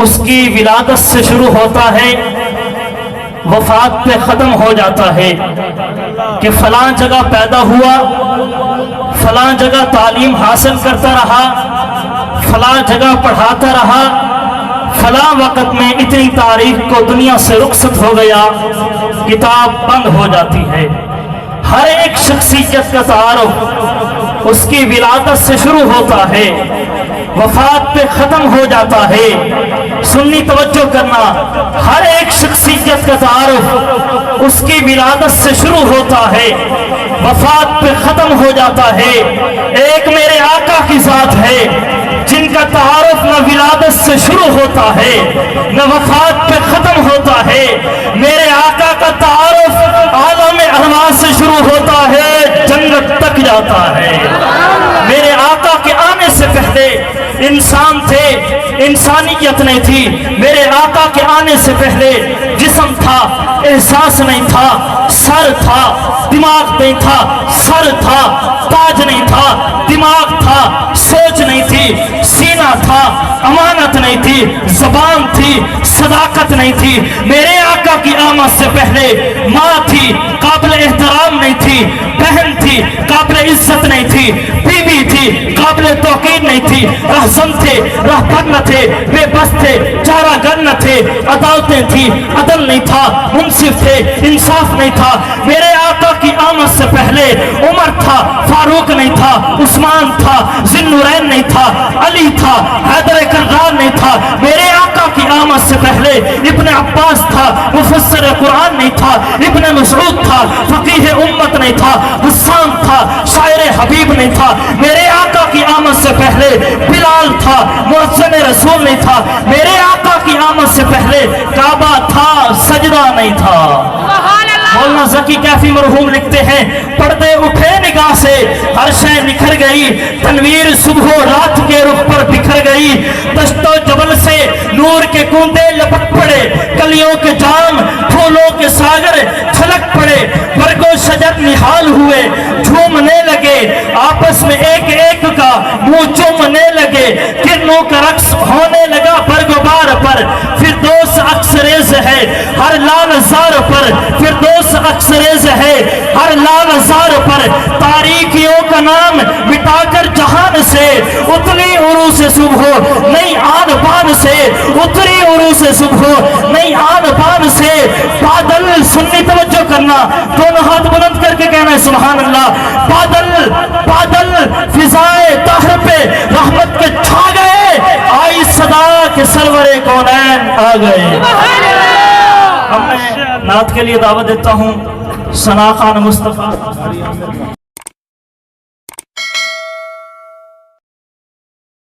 اس کی ولادت سے شروع ہوتا ہے، وفات پہ ختم ہو جاتا ہے کہ فلاں جگہ پیدا ہوا، فلاں جگہ تعلیم حاصل کرتا رہا، فلاں جگہ پڑھاتا رہا، فلاں وقت میں اتنی تاریخ کو دنیا سے رخصت ہو گیا، کتاب بند ہو جاتی ہے۔ ہر ایک شخصیت کا تعارف اس کی ولادت سے شروع ہوتا ہے، وفات پہ ختم ہو جاتا ہے۔ سنی توجہ کرنا، ہر ایک شخصیت کا تعارف اس کی ولادت سے شروع ہوتا ہے، وفات پہ ختم ہو جاتا ہے۔ ایک میرے آقا کی ذات ہے جن کا تعارف نہ ولادت سے شروع ہوتا ہے نہ وفات پہ ختم ہوتا ہے۔ میرے آقا کا تعارف عالم ارواح سے شروع ہوتا ہے، جنت تک جاتا ہے۔ میرے آقا کے آنے سے پہلے انسان تھے، انسانیت نہیں تھی۔ میرے آقا کے آنے سے پہلے جسم تھا، احساس نہیں تھا، سر تھا، دماغ نہیں تھا، سر تھا، تاج نہیں تھا، دماغ تھا، سوچ نہیں تھی، سینہ تھا، امانت نہیں تھی، زبان تھی، صداقت نہیں تھی۔ میرے آقا کی آمد سے پہلے ماں تھی، قابل احترام نہیں تھی، بہن تھی، قابل عزت نہیں تھی، بیوی تھی، قابل توقیر نہیں تھی، رہزن تھے، رہبر نہ تھے، بے بس تھے، چارہ گر نہ تھے، عدالتیں تھی، عدل نہیں تھا، منصف تھے، انصاف نہیں تھا۔ میرے آقا کی آمد سے پہلے عمر تھا، فاروق نہیں تھا، عثمان تھا، ذی النورین نہیں تھا، علی تھا، حیدر کرار نہیں تھا۔ میرے آقا کی آمد سے پہلے ابن عباس تھا، مفسر قرآن نہیں تھا، ابن مسعود تھا، فقیہ امت نہیں تھا، حسان تھا، شاعر حبیب نہیں تھا۔ میرے آقا کی آمد سے پہلے بلال تھا، مؤذن رسول نہیں تھا۔ میرے آقا کی آمد سے پہلے کعبہ تھا، سجدہ نہیں تھا۔ مولانا ذکی کیفی مرحوم لکھتے ہیں، پردے اٹھے نگاہ سے ہر شے نکھر گئی، تنویر صبح و رات کے رخ پر بکھر گئی، دشت و جبل سے نور کے کوندے لپٹ پڑے، کلیوں کے جام پھولوں کے ساگر چھلک پڑے، برگ و شجر نہال ہوئے، جھومنے لگے، آپس میں ایک ایک کا منہ چومنے لگے، کرنوں کا رقص ہونے لگا برگ و بار پر، فردوس عکس ریز ہے ہر لال زار پر، فردوس عکس ریز ہے ہر لال زار پر، تاریکیوں کا نام مٹا کر جہان سے اتنی عروج صبح نئی آن بان سے، اتنی عروج صبح نئی آن بان سے۔ بادل، سنی توجہ کرنا، دونوں ہاتھ بلند کر کے کہنا ہے سبحان اللہ۔ بادل بادل فضائے طاہر پہ رحمت کے چھا گئے، آئی صدا کہ سرور کونین آ گئے۔ اب میں نعت کے لیے دعوت دیتا ہوں ثنا خان مصطفیٰ۔